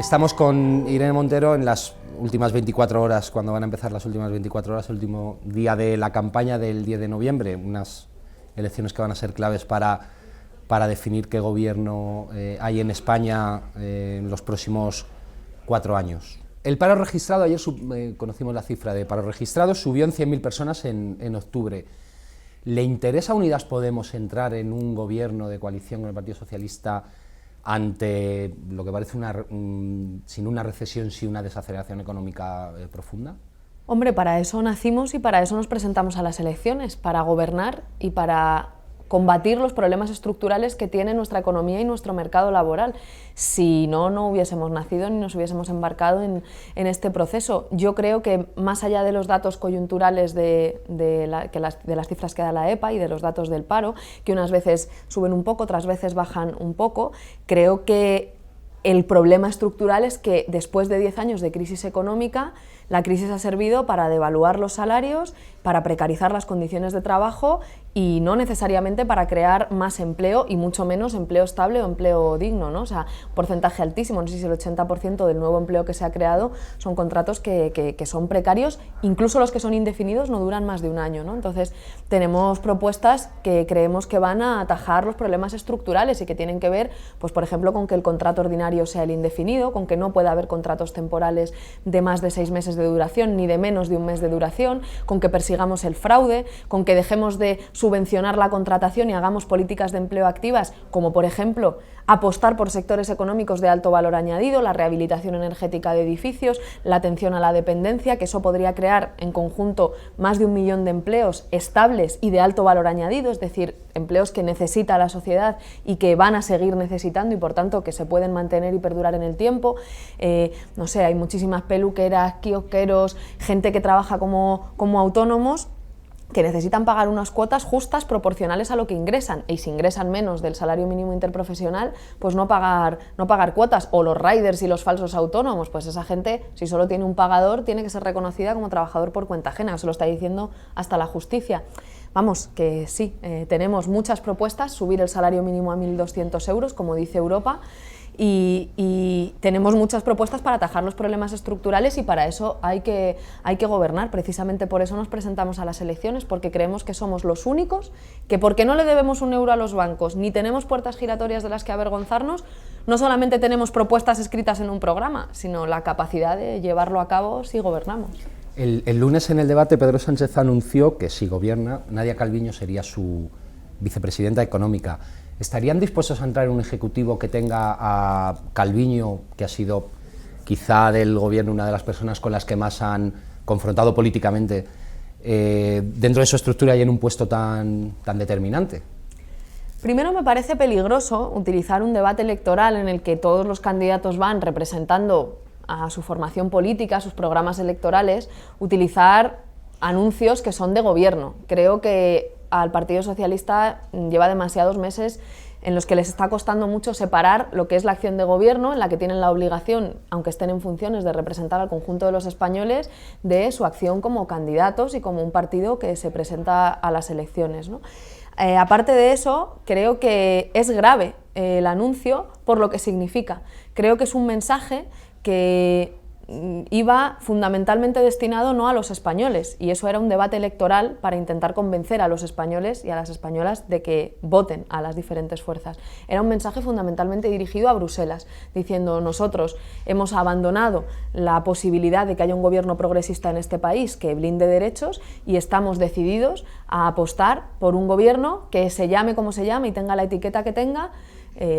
Estamos con Irene Montero en las últimas 24 horas, cuando van a empezar las últimas 24 horas, el último día de la campaña del 10 de noviembre, unas elecciones que van a ser claves para definir qué gobierno hay en España en los próximos 4 años. El paro registrado, ayer conocimos la cifra de paro registrado, subió en 100.000 personas en octubre. ¿Le interesa a Unidas Podemos entrar en un gobierno de coalición con el Partido Socialista ante lo que parece sin una recesión, sí una desaceleración económica profunda? Hombre, para eso nacimos y para eso nos presentamos a las elecciones, para gobernar y para combatir los problemas estructurales que tiene nuestra economía y nuestro mercado laboral. Si no, no hubiésemos nacido ni nos hubiésemos embarcado en este proceso. Yo creo que más allá de los datos coyunturales de las cifras que da la EPA y de los datos del paro, que unas veces suben un poco, otras veces bajan un poco, creo que el problema estructural es que después de 10 años de crisis económica, la crisis ha servido para devaluar los salarios, para precarizar las condiciones de trabajo y no necesariamente para crear más empleo y mucho menos empleo estable o empleo digno, ¿no? O sea, un porcentaje altísimo, no sé si el 80% del nuevo empleo que se ha creado son contratos que son precarios, incluso los que son indefinidos no duran más de un año, ¿no? Entonces, tenemos propuestas que creemos que van a atajar los problemas estructurales y que tienen que ver, pues por ejemplo, con que el contrato ordinario sea el indefinido, con que no pueda haber contratos temporales de más de 6 meses de duración ni de menos de un mes de duración, con que persigamos el fraude, con que dejemos de subvencionar la contratación y hagamos políticas de empleo activas, como por ejemplo apostar por sectores económicos de alto valor añadido, la rehabilitación energética de edificios, la atención a la dependencia, que eso podría crear en conjunto más de 1 millón de empleos estables y de alto valor añadido, es decir, empleos que necesita la sociedad y que van a seguir necesitando y por tanto que se pueden mantener y perdurar en el tiempo. No sé, hay muchísimas peluqueras, kiosqueros, gente que trabaja como autónomos, que necesitan pagar unas cuotas justas proporcionales a lo que ingresan, y si ingresan menos del salario mínimo interprofesional, pues no pagar cuotas, o los riders y los falsos autónomos, pues esa gente, si solo tiene un pagador, tiene que ser reconocida como trabajador por cuenta ajena, eso lo está diciendo hasta la justicia. Vamos, que sí, tenemos muchas propuestas, subir el salario mínimo a 1.200 euros, como dice Europa, y tenemos muchas propuestas para atajar los problemas estructurales y para eso hay que gobernar. Precisamente por eso nos presentamos a las elecciones, porque creemos que somos los únicos que, porque no le debemos un euro a los bancos ni tenemos puertas giratorias de las que avergonzarnos, no solamente tenemos propuestas escritas en un programa, sino la capacidad de llevarlo a cabo si gobernamos. El lunes en el debate Pedro Sánchez anunció que si gobierna, Nadia Calviño sería su vicepresidenta económica. ¿Estarían dispuestos a entrar en un ejecutivo que tenga a Calviño, que ha sido quizá del gobierno una de las personas con las que más han confrontado políticamente, dentro de su estructura y en un puesto tan determinante? Primero, me parece peligroso utilizar un debate electoral en el que todos los candidatos van representando a su formación política, a sus programas electorales, utilizar anuncios que son de gobierno. Creo que al Partido Socialista lleva demasiados meses en los que les está costando mucho separar lo que es la acción de gobierno, en la que tienen la obligación, aunque estén en funciones, de representar al conjunto de los españoles, de su acción como candidatos y como un partido que se presenta a las elecciones, ¿no? Aparte de eso, creo que es grave el anuncio por lo que significa. Creo que es un mensaje que iba fundamentalmente destinado no a los españoles, y eso era un debate electoral para intentar convencer a los españoles y a las españolas de que voten a las diferentes fuerzas. Era un mensaje fundamentalmente dirigido a Bruselas, diciendo: nosotros hemos abandonado la posibilidad de que haya un gobierno progresista en este país que blinde derechos y estamos decididos a apostar por un gobierno que se llame como se llame y tenga la etiqueta que tenga,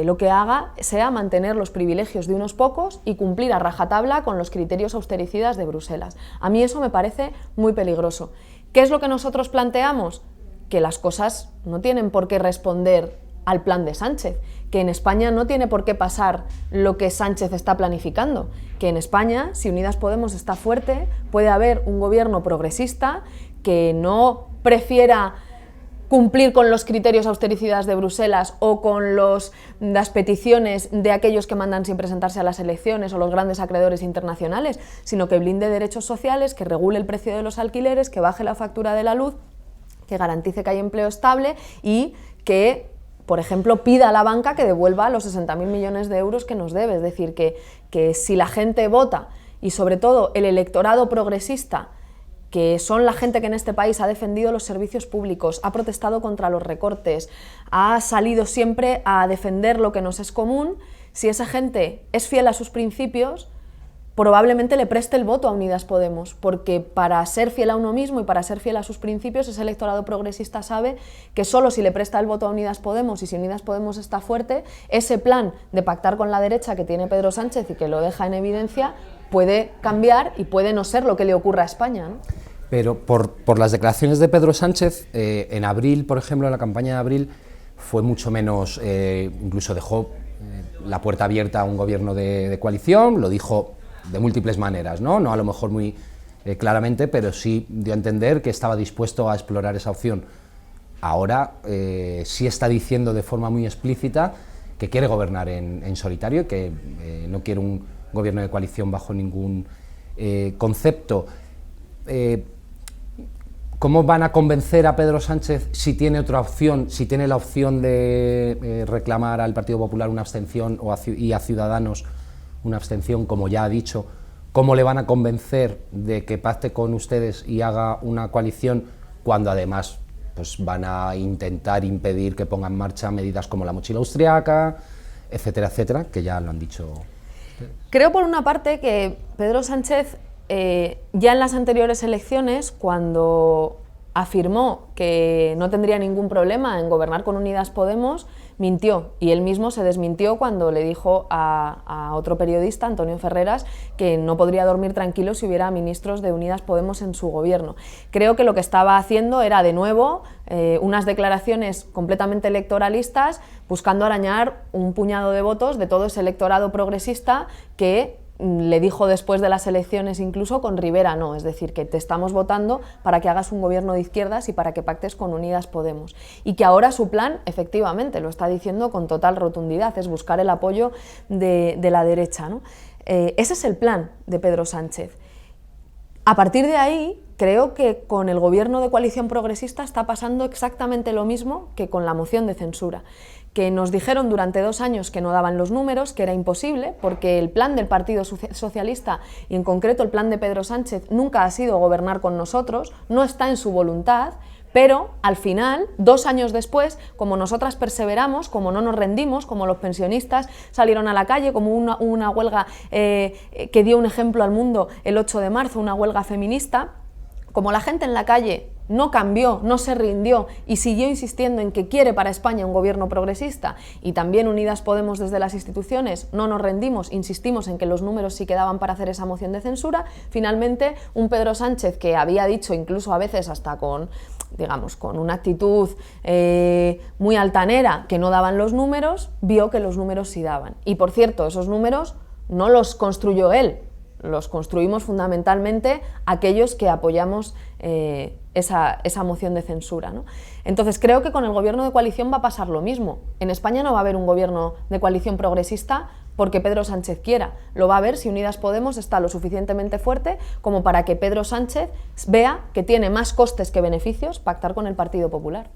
lo que haga sea mantener los privilegios de unos pocos y cumplir a rajatabla con los criterios austericidas de Bruselas. A mí eso me parece muy peligroso. ¿Qué es lo que nosotros planteamos? Que las cosas no tienen por qué responder al plan de Sánchez, que en España no tiene por qué pasar lo que Sánchez está planificando, que en España, si Unidas Podemos está fuerte, puede haber un gobierno progresista que no prefiera cumplir con los criterios austericidas de Bruselas o con las peticiones de aquellos que mandan sin presentarse a las elecciones o los grandes acreedores internacionales, sino que blinde derechos sociales, que regule el precio de los alquileres, que baje la factura de la luz, que garantice que hay empleo estable y que por ejemplo, pida a la banca que devuelva los 60.000 millones de euros que nos debe. Es decir, que si la gente vota, y sobre todo el electorado progresista, que son la gente que en este país ha defendido los servicios públicos, ha protestado contra los recortes, ha salido siempre a defender lo que nos es común, si esa gente es fiel a sus principios, probablemente le preste el voto a Unidas Podemos, porque para ser fiel a uno mismo y para ser fiel a sus principios, ese electorado progresista sabe que solo si le presta el voto a Unidas Podemos y si Unidas Podemos está fuerte, ese plan de pactar con la derecha que tiene Pedro Sánchez y que lo deja en evidencia, puede cambiar y puede no ser lo que le ocurra a España, ¿no? Pero por las declaraciones de Pedro Sánchez, en abril, por ejemplo, en la campaña de abril, fue mucho menos, incluso dejó la puerta abierta a un gobierno de coalición, lo dijo de múltiples maneras, no a lo mejor muy claramente, pero sí dio a entender que estaba dispuesto a explorar esa opción. Ahora sí está diciendo de forma muy explícita que quiere gobernar en solitario y que no quiere un gobierno de coalición bajo ningún concepto. ¿Cómo van a convencer a Pedro Sánchez si tiene otra opción, si tiene la opción de reclamar al Partido Popular una abstención y a Ciudadanos una abstención, como ya ha dicho? ¿Cómo le van a convencer de que pacte con ustedes y haga una coalición cuando además pues, van a intentar impedir que ponga en marcha medidas como la mochila austriaca, etcétera, etcétera, que ya lo han dicho? Creo por una parte que Pedro Sánchez ya en las anteriores elecciones, cuando afirmó que no tendría ningún problema en gobernar con Unidas Podemos, mintió, y él mismo se desmintió cuando le dijo a otro periodista, Antonio Ferreras, que no podría dormir tranquilo si hubiera ministros de Unidas Podemos en su gobierno. Creo que lo que estaba haciendo era, de nuevo, unas declaraciones completamente electoralistas, buscando arañar un puñado de votos de todo ese electorado progresista que le dijo después de las elecciones incluso con Rivera no, es decir, que te estamos votando para que hagas un gobierno de izquierdas y para que pactes con Unidas Podemos. Y que ahora su plan, efectivamente, lo está diciendo con total rotundidad, es buscar el apoyo de la derecha, ¿no? Ese es el plan de Pedro Sánchez. A partir de ahí, creo que con el gobierno de coalición progresista está pasando exactamente lo mismo que con la moción de censura, que nos dijeron durante 2 años que no daban los números, que era imposible, porque el plan del Partido Socialista, y en concreto el plan de Pedro Sánchez, nunca ha sido gobernar con nosotros, no está en su voluntad, pero al final, 2 años después, como nosotras perseveramos, como no nos rendimos, como los pensionistas salieron a la calle, como una huelga que dio un ejemplo al mundo el 8 de marzo, una huelga feminista, como la gente en la calle no cambió, no se rindió y siguió insistiendo en que quiere para España un gobierno progresista, y también Unidas Podemos desde las instituciones no nos rendimos, insistimos en que los números sí quedaban para hacer esa moción de censura, finalmente un Pedro Sánchez que había dicho incluso a veces hasta con, digamos, con una actitud muy altanera que no daban los números, vio que los números sí daban. Y por cierto, esos números no los construyó él, los construimos fundamentalmente aquellos que apoyamos esa moción de censura, ¿no? Entonces creo que con el gobierno de coalición va a pasar lo mismo. En España no va a haber un gobierno de coalición progresista porque Pedro Sánchez quiera. Lo va a haber si Unidas Podemos está lo suficientemente fuerte como para que Pedro Sánchez vea que tiene más costes que beneficios pactar con el Partido Popular.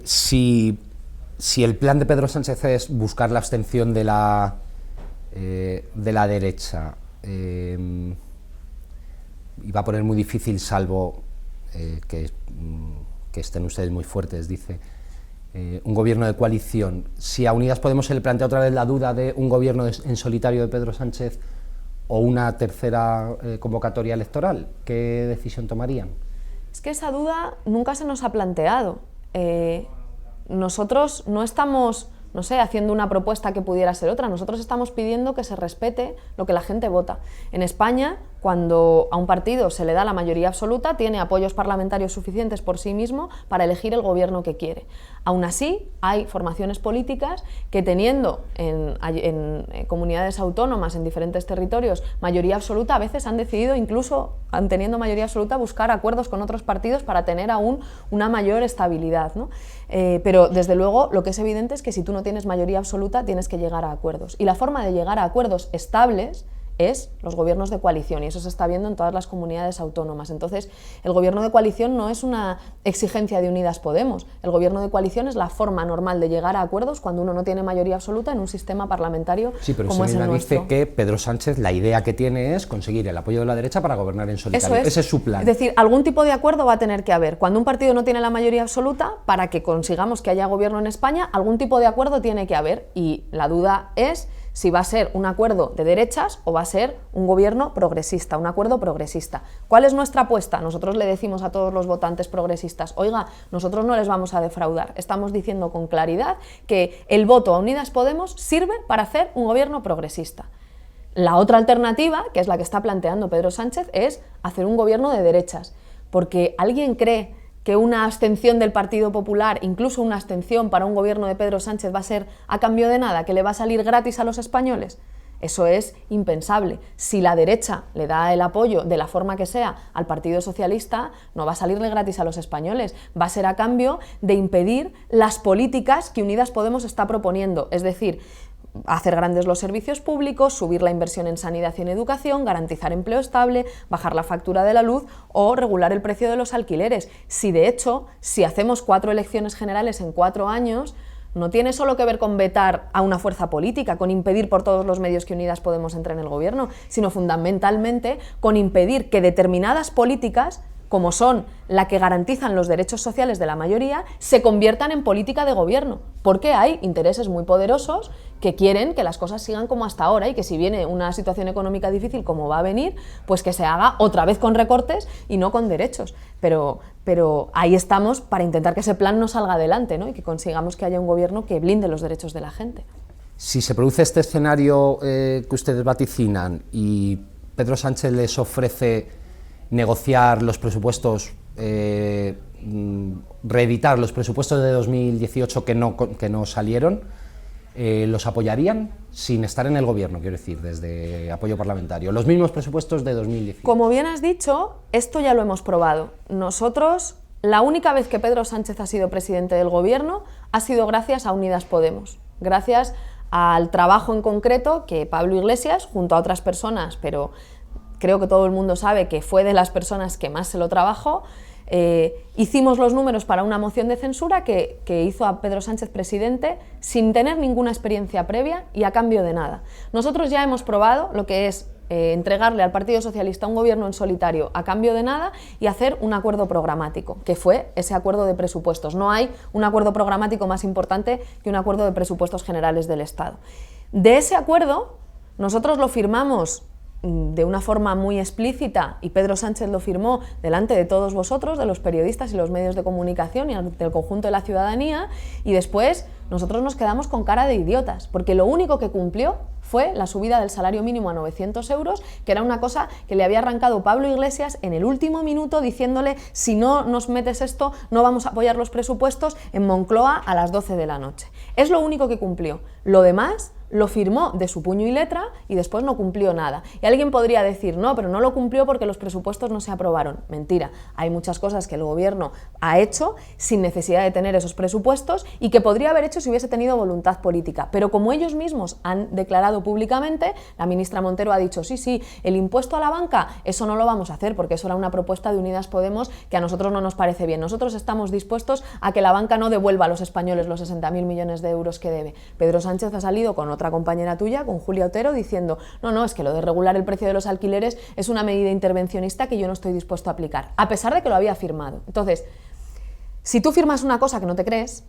Si el plan de Pedro Sánchez es buscar la abstención de la derecha, y va a poner muy difícil, salvo que estén ustedes muy fuertes, dice, un gobierno de coalición. Si a Unidas Podemos se le plantea otra vez la duda de un gobierno en solitario de Pedro Sánchez o una tercera convocatoria electoral, ¿qué decisión tomarían? Es que esa duda nunca se nos ha planteado. Nosotros no estamos, no sé, haciendo una propuesta que pudiera ser otra. Nosotros estamos pidiendo que se respete lo que la gente vota. En España, cuando a un partido se le da la mayoría absoluta, tiene apoyos parlamentarios suficientes por sí mismo para elegir el gobierno que quiere. Aún así, hay formaciones políticas que, teniendo en comunidades autónomas, en diferentes territorios, mayoría absoluta, a veces han decidido, incluso teniendo mayoría absoluta, buscar acuerdos con otros partidos para tener aún una mayor estabilidad, ¿no? Pero, desde luego, lo que es evidente es que si tú no tienes mayoría absoluta, tienes que llegar a acuerdos. Y la forma de llegar a acuerdos estables es los gobiernos de coalición, y eso se está viendo en todas las comunidades autónomas. Entonces, el gobierno de coalición no es una exigencia de Unidas Podemos. El gobierno de coalición es la forma normal de llegar a acuerdos cuando uno no tiene mayoría absoluta en un sistema parlamentario como es el nuestro. Dice que Pedro Sánchez, la idea que tiene es conseguir el apoyo de la derecha para gobernar en solitario. Eso es. Ese es su plan. Es decir, algún tipo de acuerdo va a tener que haber. Cuando un partido no tiene la mayoría absoluta, para que consigamos que haya gobierno en España, algún tipo de acuerdo tiene que haber, y la duda es si va a ser un acuerdo de derechas o va a ser un gobierno progresista, un acuerdo progresista. ¿Cuál es nuestra apuesta? Nosotros le decimos a todos los votantes progresistas, oiga, nosotros no les vamos a defraudar. Estamos diciendo con claridad que el voto a Unidas Podemos sirve para hacer un gobierno progresista. La otra alternativa, que es la que está planteando Pedro Sánchez, es hacer un gobierno de derechas. Porque ¿alguien cree que una abstención del Partido Popular, incluso una abstención para un gobierno de Pedro Sánchez, va a ser a cambio de nada, que le va a salir gratis a los españoles? Eso es impensable. Si la derecha le da el apoyo de la forma que sea al Partido Socialista, no va a salirle gratis a los españoles, va a ser a cambio de impedir las políticas que Unidas Podemos está proponiendo, es decir, hacer grandes los servicios públicos, subir la inversión en sanidad y en educación, garantizar empleo estable, bajar la factura de la luz o regular el precio de los alquileres. Si de hecho, si hacemos 4 elecciones generales en 4 años, no tiene solo que ver con vetar a una fuerza política, con impedir por todos los medios que Unidas Podemos entre en el gobierno, sino fundamentalmente con impedir que determinadas políticas, como son la que garantizan los derechos sociales de la mayoría, se conviertan en política de gobierno, porque hay intereses muy poderosos que quieren que las cosas sigan como hasta ahora y que si viene una situación económica difícil como va a venir, pues que se haga otra vez con recortes y no con derechos. Pero ahí estamos para intentar que ese plan no salga adelante, ¿no? Y que consigamos que haya un gobierno que blinde los derechos de la gente. Si se produce este escenario que ustedes vaticinan y Pedro Sánchez les ofrece negociar los presupuestos, reeditar los presupuestos de 2018 que no salieron, ¿los apoyarían sin estar en el gobierno, quiero decir, desde apoyo parlamentario? Los mismos presupuestos de 2018. Como bien has dicho, esto ya lo hemos probado. Nosotros, la única vez que Pedro Sánchez ha sido presidente del gobierno ha sido gracias a Unidas Podemos, gracias al trabajo en concreto que Pablo Iglesias, junto a otras personas, pero creo que todo el mundo sabe que fue de las personas que más se lo trabajó, hicimos los números para una moción de censura que hizo a Pedro Sánchez presidente sin tener ninguna experiencia previa y a cambio de nada. Nosotros ya hemos probado lo que es entregarle al Partido Socialista un gobierno en solitario a cambio de nada y hacer un acuerdo programático, que fue ese acuerdo de presupuestos. No hay un acuerdo programático más importante que un acuerdo de presupuestos generales del Estado. De ese acuerdo, nosotros lo firmamos de una forma muy explícita y Pedro Sánchez lo firmó delante de todos vosotros, de los periodistas y los medios de comunicación y del conjunto de la ciudadanía, y después nosotros nos quedamos con cara de idiotas, porque lo único que cumplió fue la subida del salario mínimo a 900 euros, que era una cosa que le había arrancado Pablo Iglesias en el último minuto diciéndole: si no nos metes esto, no vamos a apoyar los presupuestos, en Moncloa a las 12 de la noche. Es lo único que cumplió. Lo demás lo firmó de su puño y letra y después no cumplió nada. Y alguien podría decir, no, pero no lo cumplió porque los presupuestos no se aprobaron. Mentira, hay muchas cosas que el gobierno ha hecho sin necesidad de tener esos presupuestos y que podría haber hecho si hubiese tenido voluntad política. Pero como ellos mismos han declarado públicamente, la ministra Montero ha dicho, sí, el impuesto a la banca, eso no lo vamos a hacer porque eso era una propuesta de Unidas Podemos que a nosotros no nos parece bien. Nosotros estamos dispuestos a que la banca no devuelva a los españoles los 60.000 millones de euros que debe. Pedro Sánchez ha salido con otra compañera tuya, con Julia Otero, diciendo no, es que lo de regular el precio de los alquileres es una medida intervencionista que yo no estoy dispuesto a aplicar, a pesar de que lo había firmado. Entonces, si tú firmas una cosa que no te crees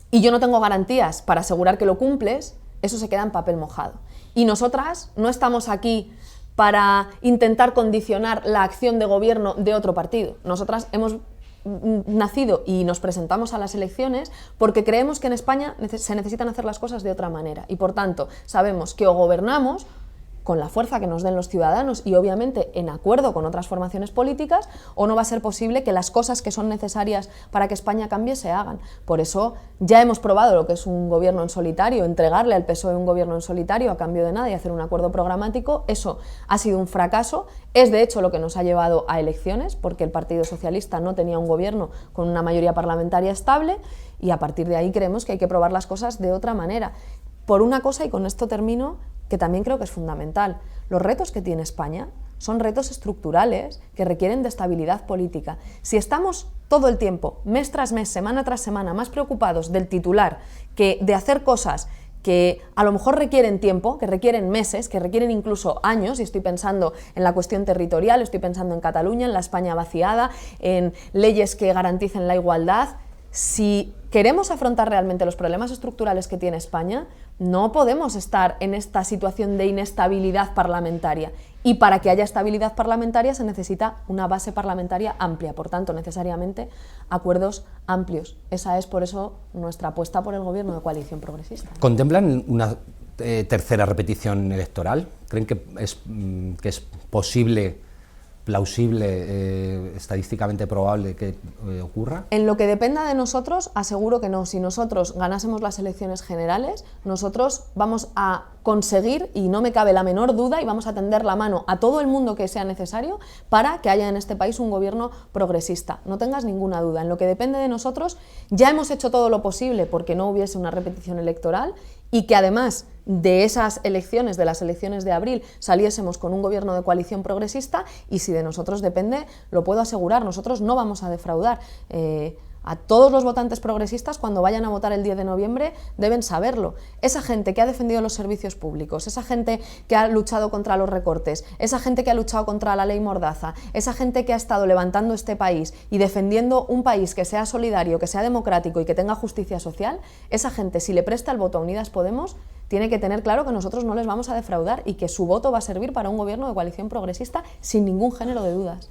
y yo no tengo garantías para asegurar que lo cumples, eso se queda en papel mojado. Y nosotras no estamos aquí para intentar condicionar la acción de gobierno de otro partido. Nosotras hemos nacido y nos presentamos a las elecciones porque creemos que en España se necesitan hacer las cosas de otra manera y por tanto sabemos que o gobernamos con la fuerza que nos den los ciudadanos y obviamente en acuerdo con otras formaciones políticas, o no va a ser posible que las cosas que son necesarias para que España cambie se hagan. Por eso ya hemos probado lo que es un gobierno en solitario, entregarle al PSOE un gobierno en solitario a cambio de nada y hacer un acuerdo programático. Eso ha sido un fracaso, es de hecho lo que nos ha llevado a elecciones, porque el Partido Socialista no tenía un gobierno con una mayoría parlamentaria estable y a partir de ahí creemos que hay que probar las cosas de otra manera. Por una cosa, y con esto termino, que también creo que es fundamental. Los retos que tiene España son retos estructurales que requieren de estabilidad política. Si estamos todo el tiempo, mes tras mes, semana tras semana, más preocupados del titular que de hacer cosas que a lo mejor requieren tiempo, que requieren meses, que requieren incluso años, y estoy pensando en la cuestión territorial, estoy pensando en Cataluña, en la España vaciada, en leyes que garanticen la igualdad. Si queremos afrontar realmente los problemas estructurales que tiene España, no podemos estar en esta situación de inestabilidad parlamentaria. Y para que haya estabilidad parlamentaria se necesita una base parlamentaria amplia, por tanto, necesariamente acuerdos amplios. Esa es, por eso, nuestra apuesta por el gobierno de coalición progresista. ¿Contemplan una tercera repetición electoral? ¿Creen que es posible, plausible, estadísticamente probable que ocurra? En lo que dependa de nosotros, aseguro que no. Si nosotros ganásemos las elecciones generales, nosotros vamos a conseguir, y no me cabe la menor duda, y vamos a tender la mano a todo el mundo que sea necesario para que haya en este país un gobierno progresista. No tengas ninguna duda. En lo que depende de nosotros, ya hemos hecho todo lo posible porque no hubiese una repetición electoral y que además de esas elecciones, de las elecciones de abril, saliésemos con un gobierno de coalición progresista, y si de nosotros depende, lo puedo asegurar, nosotros no vamos a defraudar. A todos los votantes progresistas, cuando vayan a votar el 10 de noviembre, deben saberlo. Esa gente que ha defendido los servicios públicos, esa gente que ha luchado contra los recortes, esa gente que ha luchado contra la ley Mordaza, esa gente que ha estado levantando este país y defendiendo un país que sea solidario, que sea democrático y que tenga justicia social, esa gente, si le presta el voto a Unidas Podemos, tiene que tener claro que nosotros no les vamos a defraudar y que su voto va a servir para un gobierno de coalición progresista sin ningún género de dudas.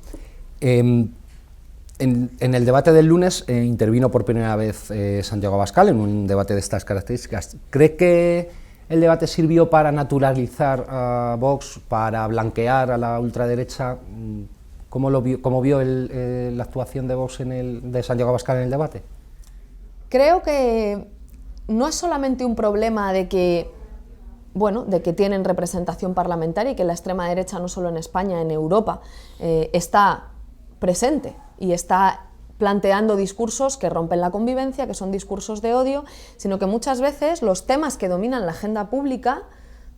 En el debate del lunes intervino por primera vez Santiago Abascal en un debate de estas características. ¿Cree que el debate sirvió para naturalizar a Vox, para blanquear a la ultraderecha? ¿Cómo vio la actuación de Vox de Santiago Abascal en el debate? Creo que no es solamente un problema de que tienen representación parlamentaria y que la extrema derecha, no solo en España, en Europa, está presente y está planteando discursos que rompen la convivencia, que son discursos de odio, sino que muchas veces los temas que dominan la agenda pública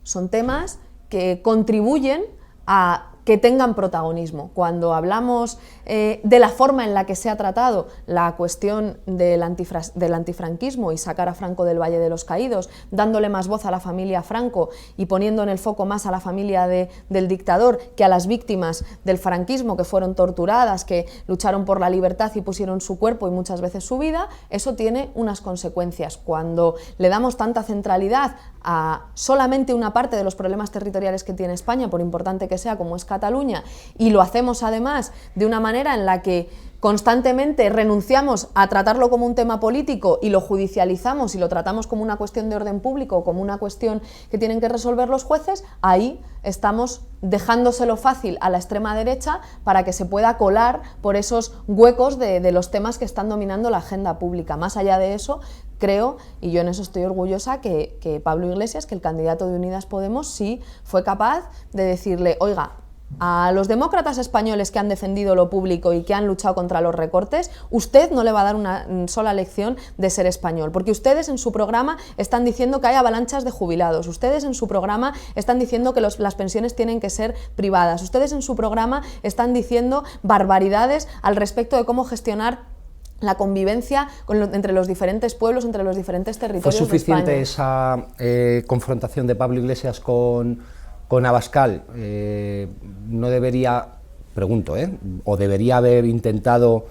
son temas que contribuyen a que tengan protagonismo. Cuando hablamos de la forma en la que se ha tratado la cuestión del antifranquismo y sacar a Franco del Valle de los Caídos, dándole más voz a la familia Franco y poniendo en el foco más a la familia del dictador que a las víctimas del franquismo, que fueron torturadas, que lucharon por la libertad y pusieron su cuerpo y muchas veces su vida, eso tiene unas consecuencias. Cuando le damos tanta centralidad a solamente una parte de los problemas territoriales que tiene España, por importante que sea, como es Cataluña, y lo hacemos además de una manera en la que constantemente renunciamos a tratarlo como un tema político y lo judicializamos y lo tratamos como una cuestión de orden público, como una cuestión que tienen que resolver los jueces, ahí estamos dejándoselo fácil a la extrema derecha para que se pueda colar por esos huecos de los temas que están dominando la agenda pública. Más allá de eso, creo, y yo en eso estoy orgullosa, que Pablo Iglesias, que el candidato de Unidas Podemos, sí fue capaz de decirle, oiga, a los demócratas españoles que han defendido lo público y que han luchado contra los recortes, usted no le va a dar una sola lección de ser español, porque ustedes en su programa están diciendo que hay avalanchas de jubilados, ustedes en su programa están diciendo que las pensiones tienen que ser privadas, ustedes en su programa están diciendo barbaridades al respecto de cómo gestionar la convivencia entre los diferentes pueblos, entre los diferentes territorios de España. ¿Fue suficiente esa confrontación de Pablo Iglesias con Abascal? No debería, pregunto, o debería haber intentado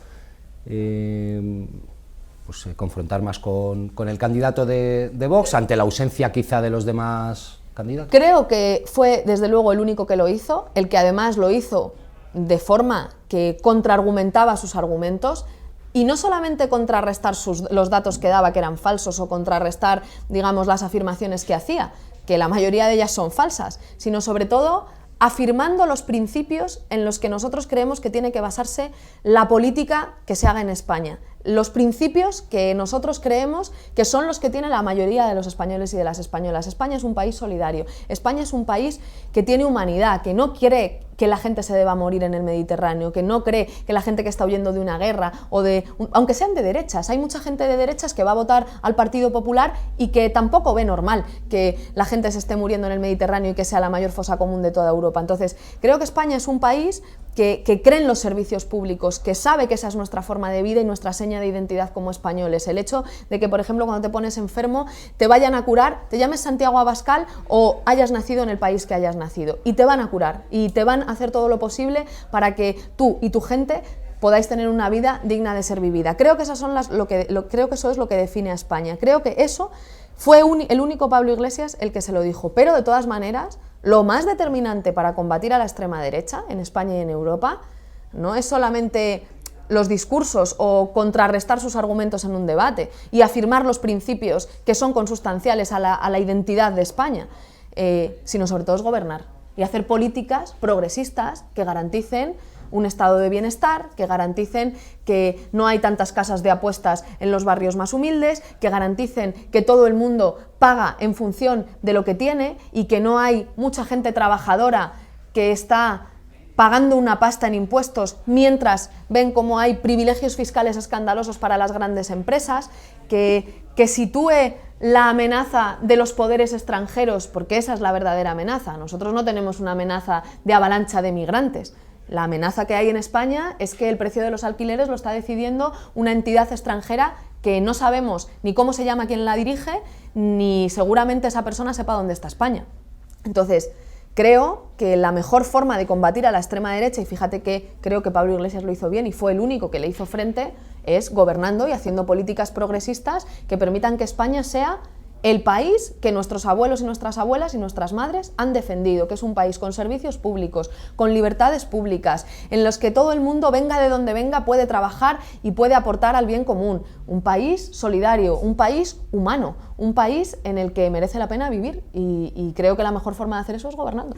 confrontar más con el candidato de Vox, ante la ausencia quizá de los demás candidatos. Creo que fue desde luego el único que lo hizo, el que además lo hizo de forma que contraargumentaba sus argumentos, y no solamente contrarrestar los datos que daba, que eran falsos, o contrarrestar, digamos, las afirmaciones que hacía, que la mayoría de ellas son falsas, sino sobre todo afirmando los principios en los que nosotros creemos que tiene que basarse la política que se haga en España. los principios que nosotros creemos que son los que tiene la mayoría de los españoles y de las españolas. España es un país solidario, España es un país que tiene humanidad, que no quiere que la gente se deba morir en el Mediterráneo, que no cree que la gente que está huyendo de una guerra, aunque sean de derechas, hay mucha gente de derechas que va a votar al Partido Popular y que tampoco ve normal que la gente se esté muriendo en el Mediterráneo y que sea la mayor fosa común de toda Europa. Entonces, creo que España es un país que cree en los servicios públicos, que sabe que esa es nuestra forma de vida y nuestra seña de identidad como españoles. El hecho de que, por ejemplo, cuando te pones enfermo, te vayan a curar, te llames Santiago Abascal o hayas nacido en el país que hayas nacido, y te van a curar, y te van a hacer todo lo posible para que tú y tu gente podáis tener una vida digna de ser vivida. Creo que eso es lo que define a España. Creo que eso fue el único Pablo Iglesias el que se lo dijo, pero de todas maneras, lo más determinante para combatir a la extrema derecha en España y en Europa no es solamente los discursos o contrarrestar sus argumentos en un debate y afirmar los principios que son consustanciales a la identidad de España, sino sobre todo es gobernar y hacer políticas progresistas que garanticen un estado de bienestar, que garanticen que no hay tantas casas de apuestas en los barrios más humildes, que garanticen que todo el mundo paga en función de lo que tiene y que no hay mucha gente trabajadora que está pagando una pasta en impuestos mientras ven cómo hay privilegios fiscales escandalosos para las grandes empresas, que sitúe la amenaza de los poderes extranjeros, porque esa es la verdadera amenaza. Nosotros no tenemos una amenaza de avalancha de migrantes. La amenaza que hay en España es que el precio de los alquileres lo está decidiendo una entidad extranjera que no sabemos ni cómo se llama quien la dirige, ni seguramente esa persona sepa dónde está España. Entonces, creo que la mejor forma de combatir a la extrema derecha, y fíjate que creo que Pablo Iglesias lo hizo bien y fue el único que le hizo frente, es gobernando y haciendo políticas progresistas que permitan que España sea el país que nuestros abuelos y nuestras abuelas y nuestras madres han defendido, que es un país con servicios públicos, con libertades públicas, en los que todo el mundo, venga de donde venga, puede trabajar y puede aportar al bien común. Un país solidario, un país humano, un país en el que merece la pena vivir y creo que la mejor forma de hacer eso es gobernando.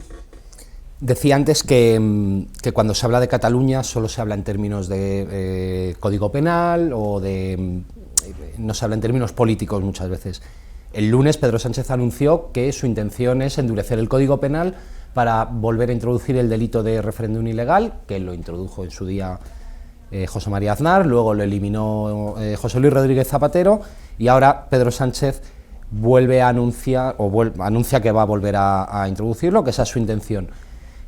Decía antes que cuando se habla de Cataluña solo se habla en términos de código penal o no se habla en términos políticos muchas veces. El lunes Pedro Sánchez anunció que su intención es endurecer el Código Penal para volver a introducir el delito de referéndum ilegal, que lo introdujo en su día José María Aznar, luego lo eliminó José Luis Rodríguez Zapatero y ahora Pedro Sánchez vuelve a anunciar que va a volver a introducirlo, que esa es su intención.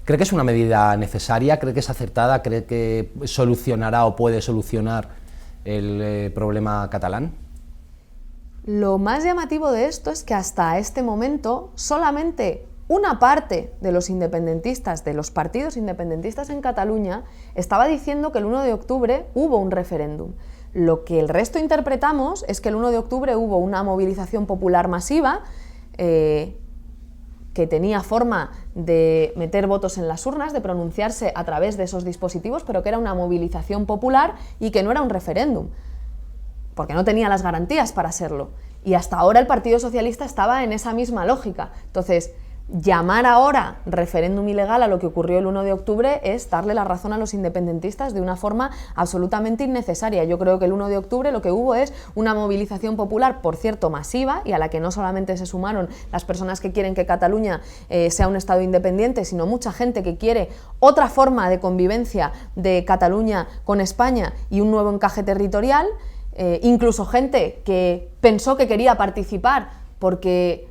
¿Cree que es una medida necesaria? ¿Cree que es acertada? ¿Cree que solucionará o puede solucionar el problema catalán? Lo más llamativo de esto es que hasta este momento solamente una parte de los independentistas, de los partidos independentistas en Cataluña, estaba diciendo que el 1 de octubre hubo un referéndum. Lo que el resto interpretamos es que el 1 de octubre hubo una movilización popular masiva que tenía forma de meter votos en las urnas, de pronunciarse a través de esos dispositivos, pero que era una movilización popular y que no era un referéndum, porque no tenía las garantías para serlo. Y hasta ahora el Partido Socialista estaba en esa misma lógica. Entonces, llamar ahora referéndum ilegal a lo que ocurrió el 1 de octubre es darle la razón a los independentistas de una forma absolutamente innecesaria. Yo creo que el 1 de octubre lo que hubo es una movilización popular, por cierto, masiva, y a la que no solamente se sumaron las personas que quieren que Cataluña sea un Estado independiente, sino mucha gente que quiere otra forma de convivencia de Cataluña con España y un nuevo encaje territorial. Incluso gente que pensó que quería participar porque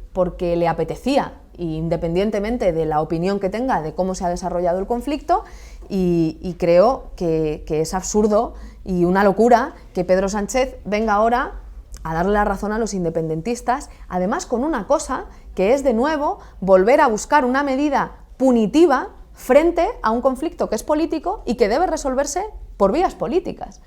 le apetecía, independientemente de la opinión que tenga de cómo se ha desarrollado el conflicto, y creo que es absurdo y una locura que Pedro Sánchez venga ahora a darle la razón a los independentistas, además con una cosa que es de nuevo volver a buscar una medida punitiva frente a un conflicto que es político y que debe resolverse por vías políticas.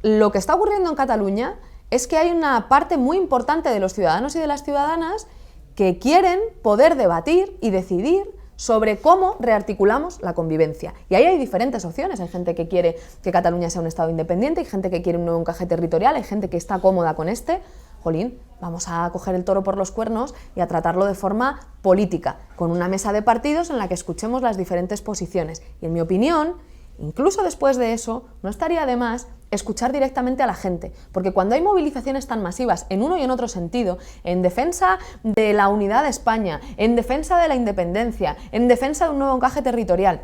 Lo que está ocurriendo en Cataluña es que hay una parte muy importante de los ciudadanos y de las ciudadanas que quieren poder debatir y decidir sobre cómo rearticulamos la convivencia. Y ahí hay diferentes opciones. Hay gente que quiere que Cataluña sea un Estado independiente, hay gente que quiere un nuevo encaje territorial, hay gente que está cómoda con este. Jolín, vamos a coger el toro por los cuernos y a tratarlo de forma política, con una mesa de partidos en la que escuchemos las diferentes posiciones. Y en mi opinión, incluso después de eso, no estaría de más escuchar directamente a la gente, porque cuando hay movilizaciones tan masivas en uno y en otro sentido, en defensa de la unidad de España, en defensa de la independencia, en defensa de un nuevo encaje territorial,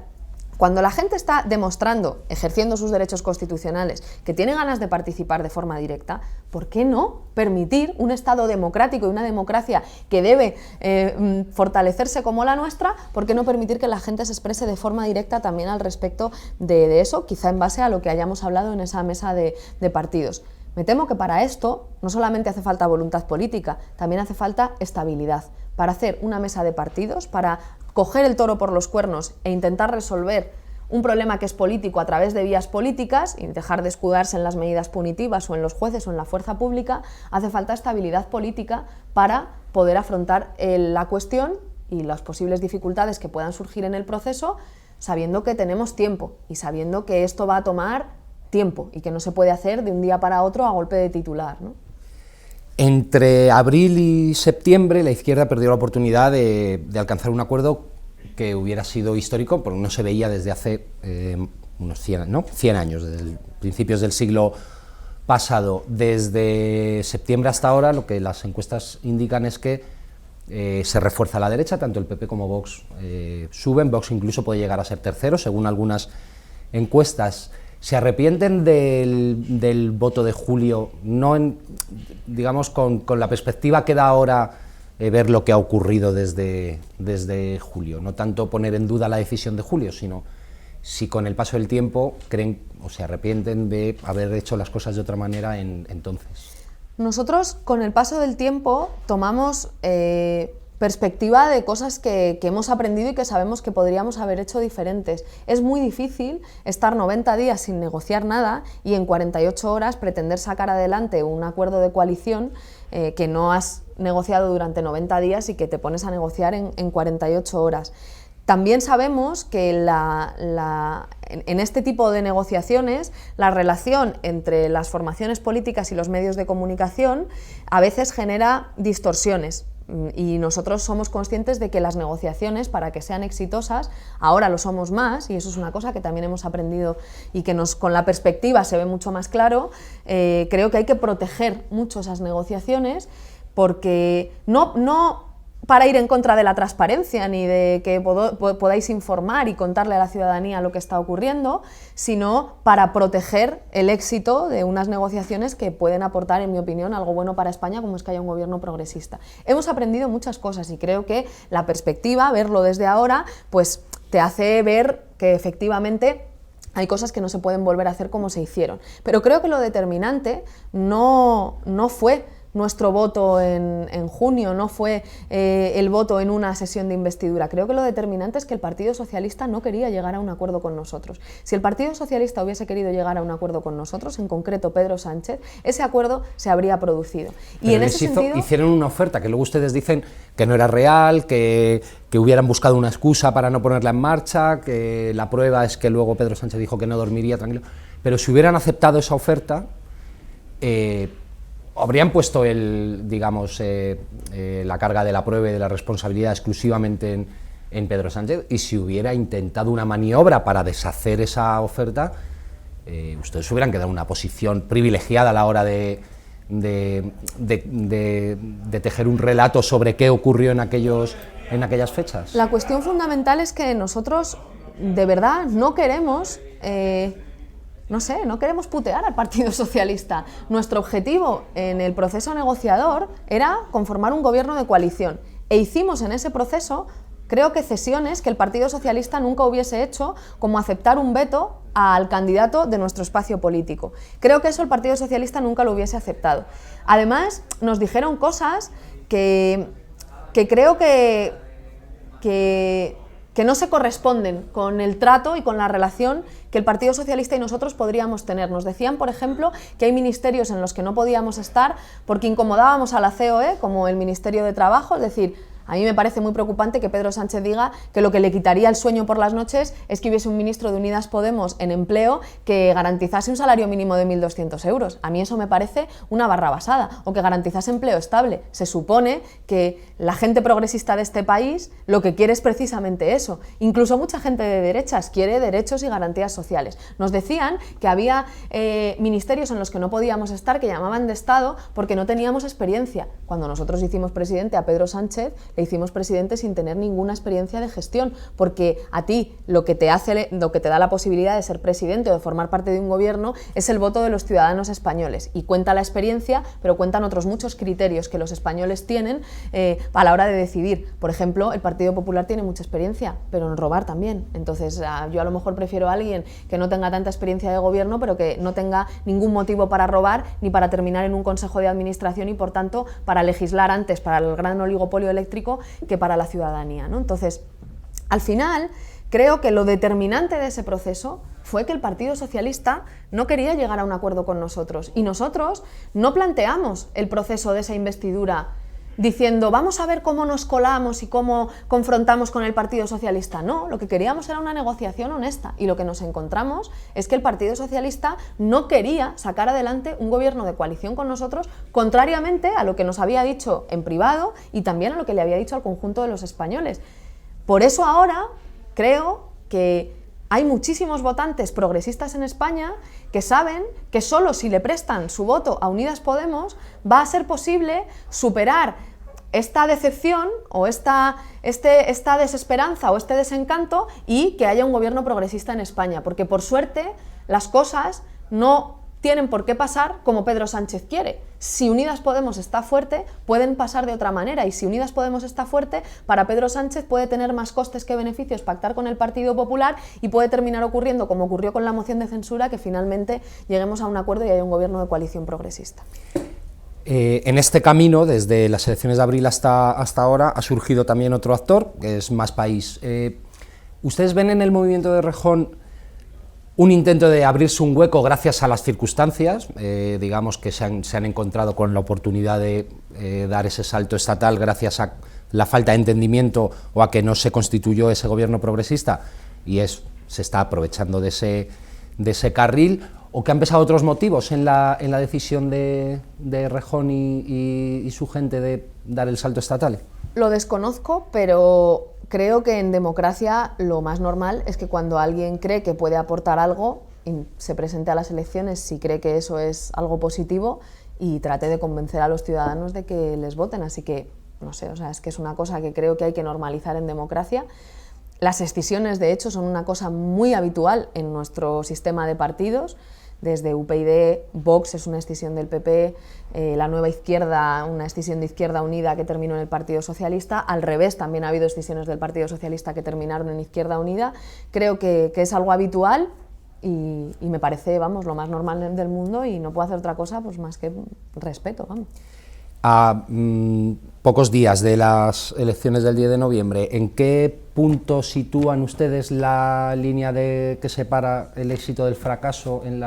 cuando la gente está demostrando, ejerciendo sus derechos constitucionales, que tiene ganas de participar de forma directa, ¿por qué no permitir un Estado democrático y una democracia que debe fortalecerse como la nuestra? ¿Por qué no permitir que la gente se exprese de forma directa también al respecto de eso, quizá en base a lo que hayamos hablado en esa mesa de partidos? Me temo que para esto no solamente hace falta voluntad política, también hace falta estabilidad. Para hacer una mesa de partidos, para coger el toro por los cuernos e intentar resolver un problema que es político a través de vías políticas y dejar de escudarse en las medidas punitivas o en los jueces o en la fuerza pública, hace falta estabilidad política para poder afrontar la cuestión y las posibles dificultades que puedan surgir en el proceso, sabiendo que tenemos tiempo y sabiendo que esto va a tomar tiempo y que no se puede hacer de un día para otro a golpe de titular, ¿no? Entre abril y septiembre la izquierda perdió la oportunidad de alcanzar un acuerdo que hubiera sido histórico, porque no se veía desde hace unos 100 años, desde principios del siglo pasado. Desde septiembre hasta ahora lo que las encuestas indican es que se refuerza la derecha, tanto el PP como Vox suben, Vox incluso puede llegar a ser tercero, según algunas encuestas. ¿Se arrepienten del voto de julio, digamos, con la perspectiva que da ahora ver lo que ha ocurrido desde julio? No tanto poner en duda la decisión de julio, sino si con el paso del tiempo creen o se arrepienten de haber hecho las cosas de otra manera entonces. Nosotros, con el paso del tiempo, tomamos perspectiva de cosas que hemos aprendido y que sabemos que podríamos haber hecho diferentes. Es muy difícil estar 90 días sin negociar nada y en 48 horas pretender sacar adelante un acuerdo de coalición que no has negociado durante 90 días y que te pones a negociar en 48 horas. También sabemos que en este tipo de negociaciones la relación entre las formaciones políticas y los medios de comunicación a veces genera distorsiones. Y nosotros somos conscientes de que las negociaciones, para que sean exitosas, ahora lo somos más, y eso es una cosa que también hemos aprendido y que con la perspectiva se ve mucho más claro. Creo que hay que proteger mucho esas negociaciones, porque no para ir en contra de la transparencia ni de que podáis informar y contarle a la ciudadanía lo que está ocurriendo, sino para proteger el éxito de unas negociaciones que pueden aportar, en mi opinión, algo bueno para España, como es que haya un gobierno progresista. Hemos aprendido muchas cosas y creo que la perspectiva, verlo desde ahora, pues te hace ver que efectivamente hay cosas que no se pueden volver a hacer como se hicieron. Pero creo que lo determinante no fue nuestro voto en junio, no fue el voto en una sesión de investidura. Creo que lo determinante es que el Partido Socialista no quería llegar a un acuerdo con nosotros. Si el Partido Socialista hubiese querido llegar a un acuerdo con nosotros, en concreto Pedro Sánchez, ese acuerdo se habría producido. Pero y en ese sentido hicieron una oferta que luego ustedes dicen que no era real, que hubieran buscado una excusa para no ponerla en marcha, que la prueba es que luego Pedro Sánchez dijo que no dormiría tranquilo. Pero si hubieran aceptado esa oferta, habrían puesto la carga de la prueba y de la responsabilidad exclusivamente en Pedro Sánchez, y si hubiera intentado una maniobra para deshacer esa oferta, ustedes hubieran quedado en una posición privilegiada a la hora de tejer un relato sobre qué ocurrió en aquellas fechas. La cuestión fundamental es que nosotros de verdad no queremos no queremos putear al Partido Socialista. Nuestro objetivo en el proceso negociador era conformar un gobierno de coalición e hicimos en ese proceso, creo que cesiones que el Partido Socialista nunca hubiese hecho, como aceptar un veto al candidato de nuestro espacio político. Creo que eso el Partido Socialista nunca lo hubiese aceptado. Además, nos dijeron cosas que creo que no se corresponden con el trato y con la relación que el Partido Socialista y nosotros podríamos tener. Nos decían, por ejemplo, que hay ministerios en los que no podíamos estar porque incomodábamos a la COE, como el Ministerio de Trabajo, es decir, A mí me parece muy preocupante que Pedro Sánchez diga que lo que le quitaría el sueño por las noches es que hubiese un ministro de Unidas Podemos en empleo que garantizase un salario mínimo de 1.200 euros. A mí eso me parece una barrabasada. O que garantizase empleo estable. Se supone que la gente progresista de este país lo que quiere es precisamente eso. Incluso mucha gente de derechas quiere derechos y garantías sociales. Nos decían que había ministerios en los que no podíamos estar, que llamaban de Estado porque no teníamos experiencia. Cuando nosotros hicimos presidente a Pedro Sánchez, le hicimos presidente sin tener ninguna experiencia de gestión, porque a ti lo que te da la posibilidad de ser presidente o de formar parte de un gobierno es el voto de los ciudadanos españoles, y cuenta la experiencia, pero cuentan otros muchos criterios que los españoles tienen a la hora de decidir. Por ejemplo, el Partido Popular tiene mucha experiencia, pero en robar también. Entonces, yo a lo mejor prefiero a alguien que no tenga tanta experiencia de gobierno, pero que no tenga ningún motivo para robar ni para terminar en un consejo de administración y, por tanto, para legislar antes para el gran oligopolio eléctrico que para la ciudadanía, ¿no? Entonces, al final, creo que lo determinante de ese proceso fue que el Partido Socialista no quería llegar a un acuerdo con nosotros, y nosotros no planteamos el proceso de esa investidura diciendo vamos a ver cómo nos colamos y cómo confrontamos con el Partido Socialista. No, lo que queríamos era una negociación honesta, y lo que nos encontramos es que el Partido Socialista no quería sacar adelante un gobierno de coalición con nosotros, contrariamente a lo que nos había dicho en privado y también a lo que le había dicho al conjunto de los españoles. Por eso ahora creo que hay muchísimos votantes progresistas en España que saben que solo si le prestan su voto a Unidas Podemos va a ser posible superar esta decepción o esta desesperanza o este desencanto, y que haya un gobierno progresista en España, porque por suerte las cosas no tienen por qué pasar como Pedro Sánchez quiere. Si Unidas Podemos está fuerte, pueden pasar de otra manera, y si Unidas Podemos está fuerte, para Pedro Sánchez puede tener más costes que beneficios pactar con el Partido Popular, y puede terminar ocurriendo como ocurrió con la moción de censura, que finalmente lleguemos a un acuerdo y haya un gobierno de coalición progresista. En este camino, desde las elecciones de abril hasta ahora, ha surgido también otro actor, que es Más País. ¿Ustedes ven en el movimiento de Rejón un intento de abrirse un hueco gracias a las circunstancias, digamos que se han encontrado con la oportunidad de dar ese salto estatal gracias a la falta de entendimiento o a que no se constituyó ese gobierno progresista, y se está aprovechando de ese carril, o que han pesado otros motivos en la decisión de Rejón y su gente de dar el salto estatal? Lo desconozco, pero creo que en democracia lo más normal es que cuando alguien cree que puede aportar algo, se presente a las elecciones si cree que eso es algo positivo y trate de convencer a los ciudadanos de que les voten. Así que, no sé, o sea, es que es una cosa que creo que hay que normalizar en democracia. Las escisiones, de hecho, son una cosa muy habitual en nuestro sistema de partidos. Desde UPyD, Vox es una escisión del PP, la Nueva Izquierda, una escisión de Izquierda Unida que terminó en el Partido Socialista. Al revés, también ha habido escisiones del Partido Socialista que terminaron en Izquierda Unida. Creo que es algo habitual y me parece, vamos, lo más normal del mundo, y no puedo hacer otra cosa pues más que respeto, vamos. A pocos días de las elecciones del 10 de noviembre, ¿en qué punto sitúan ustedes la línea que separa el éxito del fracaso en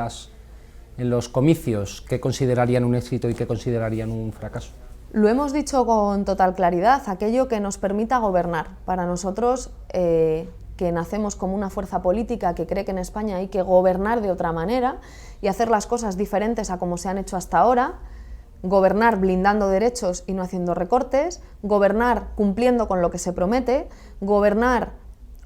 los comicios? ¿Qué considerarían un éxito y qué considerarían un fracaso? Lo hemos dicho con total claridad, aquello que nos permita gobernar. Para nosotros, que nacemos como una fuerza política que cree que en España hay que gobernar de otra manera y hacer las cosas diferentes a como se han hecho hasta ahora, gobernar blindando derechos y no haciendo recortes, gobernar cumpliendo con lo que se promete, gobernar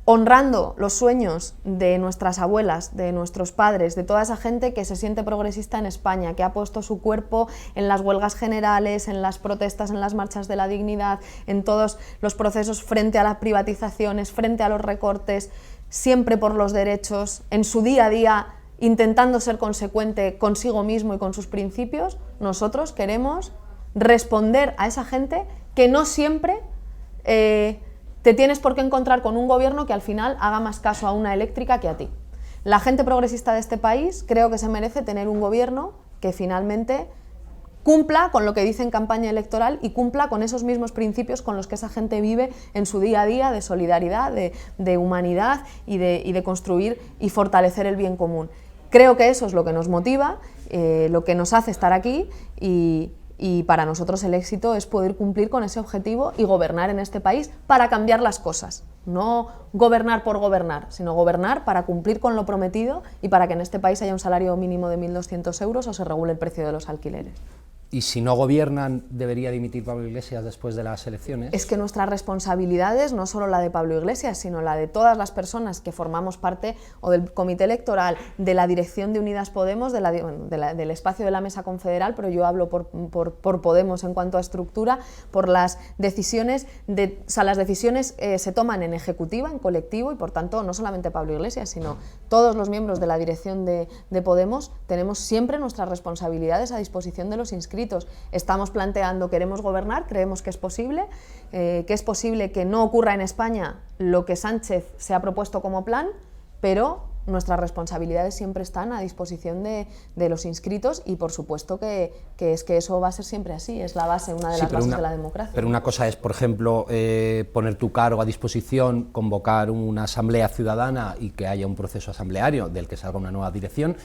honrando los sueños de nuestras abuelas, de nuestros padres, de toda esa gente que se siente progresista en España, que ha puesto su cuerpo en las huelgas generales, en las protestas, en las marchas de la dignidad, en todos los procesos frente a las privatizaciones, frente a los recortes, siempre por los derechos, en su día a día, intentando ser consecuente consigo mismo y con sus principios. Nosotros queremos responder a esa gente que no siempre te tienes por qué encontrar con un gobierno que al final haga más caso a una eléctrica que a ti. La gente progresista de este país creo que se merece tener un gobierno que finalmente cumpla con lo que dice en campaña electoral y cumpla con esos mismos principios con los que esa gente vive en su día a día, de solidaridad, de humanidad y de construir y fortalecer el bien común. Creo que eso es lo que nos motiva, lo que nos hace estar aquí, y Y para nosotros el éxito es poder cumplir con ese objetivo y gobernar en este país para cambiar las cosas. No gobernar por gobernar, sino gobernar para cumplir con lo prometido y para que en este país haya un salario mínimo de 1.200 euros o se regule el precio de los alquileres. Y si no gobiernan, ¿debería dimitir Pablo Iglesias después de las elecciones? Es que nuestras responsabilidades, no solo la de Pablo Iglesias, sino la de todas las personas que formamos parte o del comité electoral, de la dirección de Unidas Podemos, del espacio de la mesa confederal, pero yo hablo por Podemos en cuanto a estructura, por las decisiones, las decisiones se toman en ejecutiva, en colectivo, y por tanto no solamente Pablo Iglesias, sino todos los miembros de la dirección de Podemos tenemos siempre nuestras responsabilidades a disposición de los inscritos. Estamos planteando, queremos gobernar, creemos que es posible que no ocurra en España lo que Sánchez se ha propuesto como plan, pero nuestras responsabilidades siempre están a disposición de los inscritos y por supuesto que eso va a ser siempre así, es la base, una de las bases de la democracia. Pero una cosa es, por ejemplo, poner tu cargo a disposición, convocar una asamblea ciudadana y que haya un proceso asambleario del que salga una nueva dirección,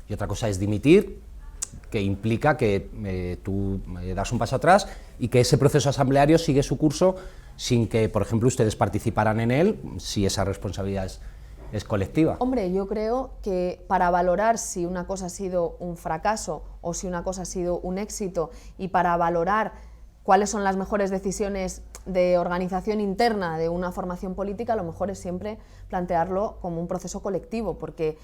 y otra cosa es dimitir, que implica que tú das un paso atrás y que ese proceso asambleario sigue su curso sin que, por ejemplo, ustedes participaran en él, si esa responsabilidad es colectiva. Hombre, yo creo que para valorar si una cosa ha sido un fracaso o si una cosa ha sido un éxito y para valorar cuáles son las mejores decisiones de organización interna de una formación política, lo mejor es siempre plantearlo como un proceso colectivo, porque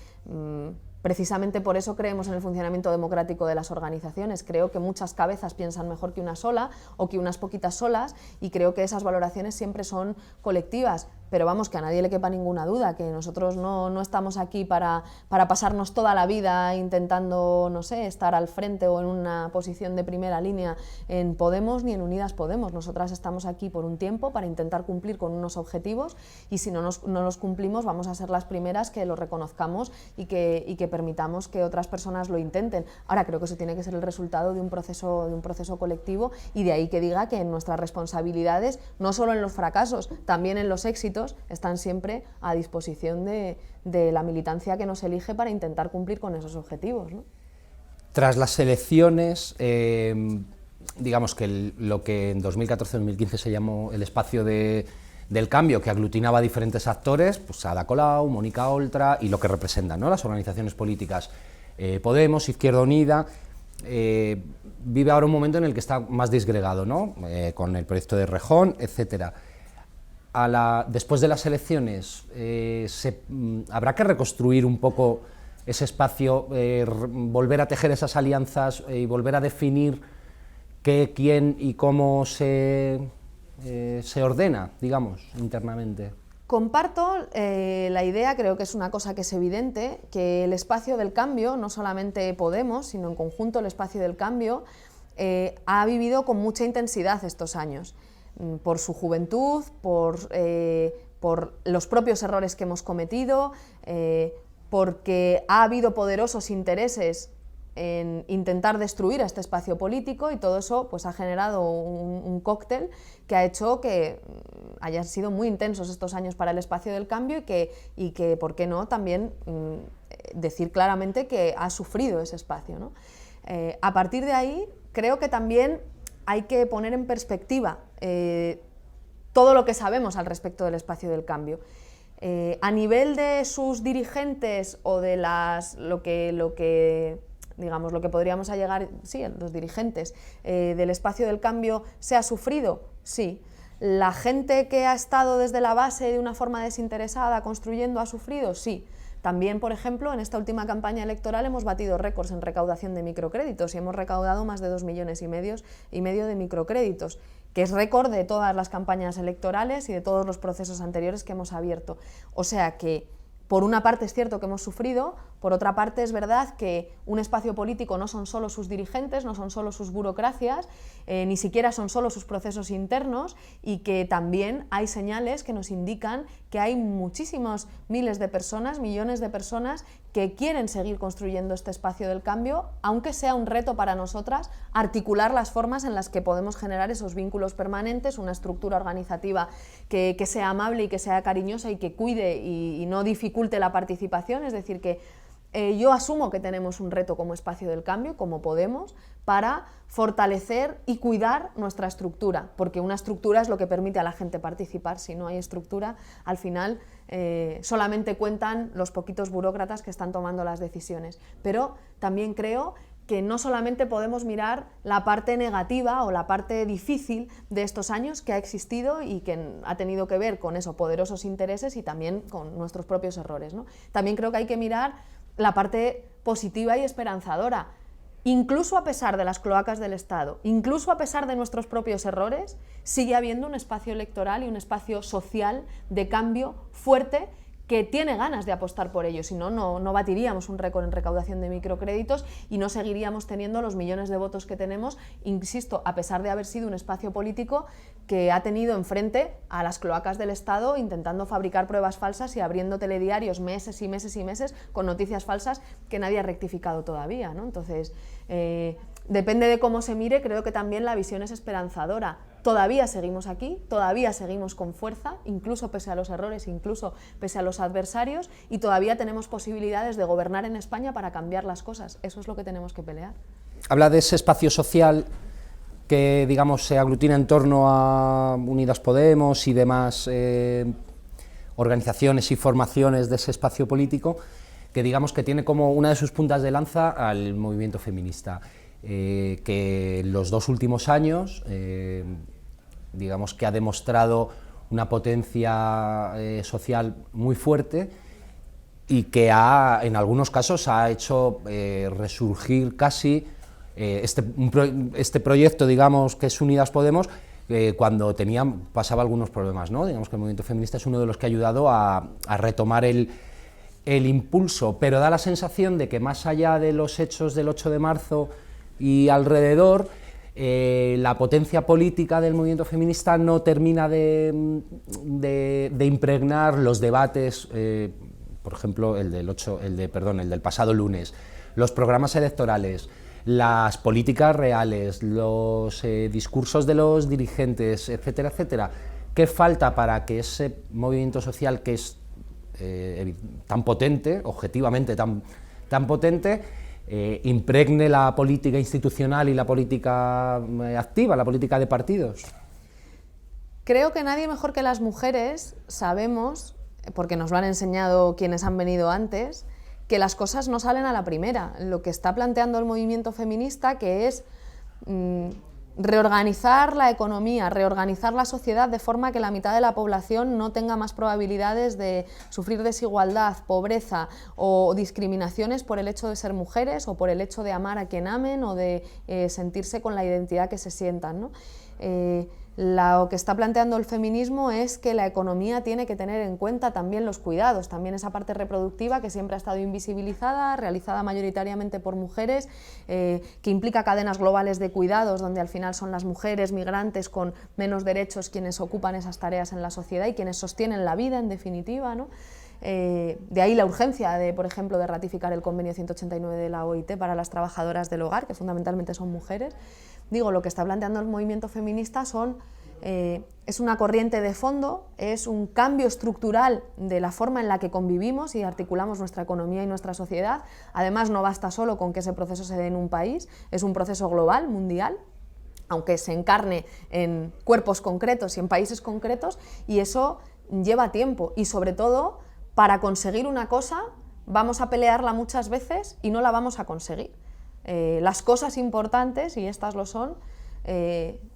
precisamente por eso creemos en el funcionamiento democrático de las organizaciones. Creo que muchas cabezas piensan mejor que una sola o que unas poquitas solas, y creo que esas valoraciones siempre son colectivas. Pero vamos, que a nadie le quepa ninguna duda, que nosotros no estamos aquí para pasarnos toda la vida intentando, no sé, estar al frente o en una posición de primera línea en Podemos ni en Unidas Podemos. Nosotras estamos aquí por un tiempo para intentar cumplir con unos objetivos, y si no los cumplimos vamos a ser las primeras que lo reconozcamos y que permitamos que otras personas lo intenten. Ahora, creo que eso tiene que ser el resultado de un proceso colectivo, y de ahí que diga que nuestras responsabilidades, no solo en los fracasos, también en los éxitos, están siempre a disposición de la militancia que nos elige para intentar cumplir con esos objetivos, ¿no? Tras las elecciones, digamos que lo que en 2014-2015 se llamó el espacio del cambio, que aglutinaba a diferentes actores, pues Ada Colau, Mónica Oltra y lo que representan, ¿no?, las organizaciones políticas, Podemos, Izquierda Unida, vive ahora un momento en el que está más disgregado, ¿no?, con el proyecto de Errejón, etcétera. Después de las elecciones, habrá que reconstruir un poco ese espacio, volver a tejer esas alianzas y volver a definir qué, quién y cómo se ordena, digamos, internamente. Comparto la idea, creo que es una cosa que es evidente, que el espacio del cambio, no solamente Podemos, sino en conjunto el espacio del cambio, ha vivido con mucha intensidad estos años, por su juventud, por los propios errores que hemos cometido, porque ha habido poderosos intereses en intentar destruir a este espacio político, y todo eso pues ha generado un cóctel que ha hecho que hayan sido muy intensos estos años para el espacio del cambio, y que ¿por qué no?, también decir claramente que ha sufrido ese espacio, ¿no? A partir de ahí, creo que también hay que poner en perspectiva todo lo que sabemos al respecto del espacio del cambio. A nivel de sus dirigentes o de lo que podríamos llegar, sí, los dirigentes del espacio del cambio, ¿se ha sufrido? Sí. ¿La gente que ha estado desde la base de una forma desinteresada construyendo ha sufrido? Sí. También, por ejemplo, en esta última campaña electoral hemos batido récords en recaudación de microcréditos y hemos recaudado más de 2,5 millones de microcréditos, que es récord de todas las campañas electorales y de todos los procesos anteriores que hemos abierto. O sea que, por una parte es cierto que hemos sufrido, por otra parte es verdad que un espacio político no son solo sus dirigentes, no son solo sus burocracias, ni siquiera son solo sus procesos internos, y que también hay señales que nos indican que hay muchísimos miles de personas, millones de personas que quieren seguir construyendo este espacio del cambio, aunque sea un reto para nosotras articular las formas en las que podemos generar esos vínculos permanentes, una estructura organizativa que sea amable y que sea cariñosa y que cuide y no dificulte la participación, es decir, que yo asumo que tenemos un reto como espacio del cambio, como Podemos, para fortalecer y cuidar nuestra estructura, porque una estructura es lo que permite a la gente participar. Si no hay estructura, al final solamente cuentan los poquitos burócratas que están tomando las decisiones. Pero también creo que no solamente podemos mirar la parte negativa o la parte difícil de estos años que ha existido y que ha tenido que ver con esos poderosos intereses y también con nuestros propios errores, ¿no? También creo que hay que mirar la parte positiva y esperanzadora. Incluso a pesar de las cloacas del Estado, incluso a pesar de nuestros propios errores, sigue habiendo un espacio electoral y un espacio social de cambio fuerte que tiene ganas de apostar por ello, si no, no batiríamos un récord en recaudación de microcréditos y no seguiríamos teniendo los millones de votos que tenemos, insisto, a pesar de haber sido un espacio político que ha tenido enfrente a las cloacas del Estado intentando fabricar pruebas falsas y abriendo telediarios meses y meses y meses con noticias falsas que nadie ha rectificado todavía, ¿no? Entonces, depende de cómo se mire, creo que también la visión es esperanzadora. Todavía seguimos aquí, todavía seguimos con fuerza, incluso pese a los errores, incluso pese a los adversarios, y todavía tenemos posibilidades de gobernar en España para cambiar las cosas. Eso es lo que tenemos que pelear. Habla de ese espacio social que, digamos, se aglutina en torno a Unidas Podemos y demás organizaciones y formaciones de ese espacio político, que digamos que tiene como una de sus puntas de lanza al movimiento feminista, que en los 2 últimos años digamos que ha demostrado una potencia social muy fuerte y que en algunos casos ha hecho resurgir casi este proyecto, digamos, que es Unidas Podemos, cuando pasaba algunos problemas, ¿no? Digamos que el movimiento feminista es uno de los que ha ayudado a retomar el impulso, pero da la sensación de que más allá de los hechos del 8 de marzo y alrededor, la potencia política del movimiento feminista no termina de impregnar los debates, por ejemplo, el del pasado lunes, los programas electorales, las políticas reales, los discursos de los dirigentes, etcétera, etcétera. ¿Qué falta para que ese movimiento social que es tan potente, objetivamente tan potente, impregne la política institucional y la política activa, la política de partidos? Creo que nadie mejor que las mujeres sabemos, porque nos lo han enseñado quienes han venido antes, que las cosas no salen a la primera. Lo que está planteando el movimiento feminista, que es reorganizar la economía, reorganizar la sociedad de forma que la mitad de la población no tenga más probabilidades de sufrir desigualdad, pobreza o discriminaciones por el hecho de ser mujeres o por el hecho de amar a quien amen o de sentirse con la identidad que se sientan, ¿no? Lo que está planteando el feminismo es que la economía tiene que tener en cuenta también los cuidados, también esa parte reproductiva que siempre ha estado invisibilizada, realizada mayoritariamente por mujeres, que implica cadenas globales de cuidados, donde al final son las mujeres migrantes con menos derechos quienes ocupan esas tareas en la sociedad y quienes sostienen la vida, en definitiva, ¿no? De ahí la urgencia, por ejemplo, de ratificar el convenio 189 de la OIT para las trabajadoras del hogar, que fundamentalmente son mujeres. Digo, lo que está planteando el movimiento feminista es una corriente de fondo, es un cambio estructural de la forma en la que convivimos y articulamos nuestra economía y nuestra sociedad. Además, no basta solo con que ese proceso se dé en un país, es un proceso global, mundial, aunque se encarne en cuerpos concretos y en países concretos, y eso lleva tiempo. Y sobre todo, para conseguir una cosa, vamos a pelearla muchas veces y no la vamos a conseguir. Las cosas importantes, y estas lo son,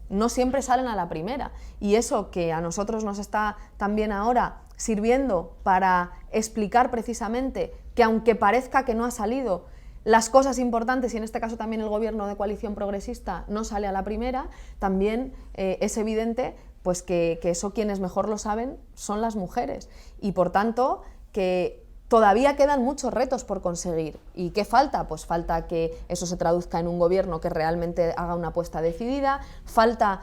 no siempre salen a la primera, y eso que a nosotros nos está también ahora sirviendo para explicar precisamente que aunque parezca que no ha salido, las cosas importantes, y en este caso también el gobierno de coalición progresista no sale a la primera, también es evidente pues que eso quienes mejor lo saben son las mujeres, y por tanto que todavía quedan muchos retos por conseguir. ¿Y qué falta? Pues falta que eso se traduzca en un gobierno que realmente haga una apuesta decidida, falta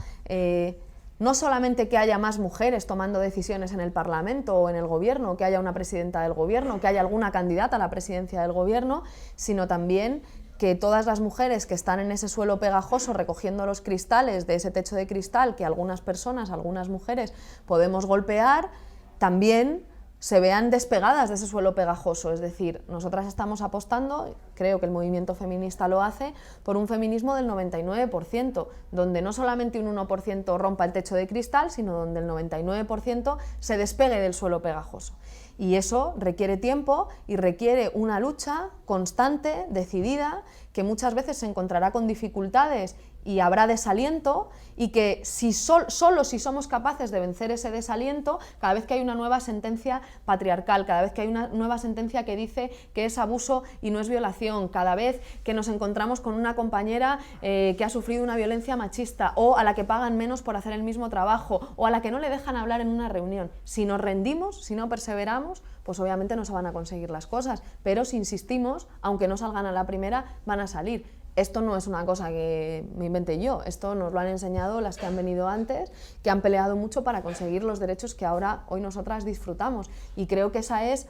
no solamente que haya más mujeres tomando decisiones en el Parlamento o en el gobierno, que haya una presidenta del gobierno, que haya alguna candidata a la presidencia del gobierno, sino también que todas las mujeres que están en ese suelo pegajoso recogiendo los cristales de ese techo de cristal que algunas personas, algunas mujeres podemos golpear, también se vean despegadas de ese suelo pegajoso. Es decir, nosotras estamos apostando, creo que el movimiento feminista lo hace, por un feminismo del 99%, donde no solamente un 1% rompa el techo de cristal, sino donde el 99% se despegue del suelo pegajoso. Y eso requiere tiempo y requiere una lucha constante, decidida, que muchas veces se encontrará con dificultades y habrá desaliento, y que solo si somos capaces de vencer ese desaliento, cada vez que hay una nueva sentencia patriarcal, cada vez que hay una nueva sentencia que dice que es abuso y no es violación, cada vez que nos encontramos con una compañera que ha sufrido una violencia machista, o a la que pagan menos por hacer el mismo trabajo, o a la que no le dejan hablar en una reunión, si nos rendimos, si no perseveramos, pues obviamente no se van a conseguir las cosas, pero si insistimos, aunque no salgan a la primera, van a salir. Esto no es una cosa que me inventé yo, esto nos lo han enseñado las que han venido antes, que han peleado mucho para conseguir los derechos que hoy nosotras disfrutamos. Y creo que esa es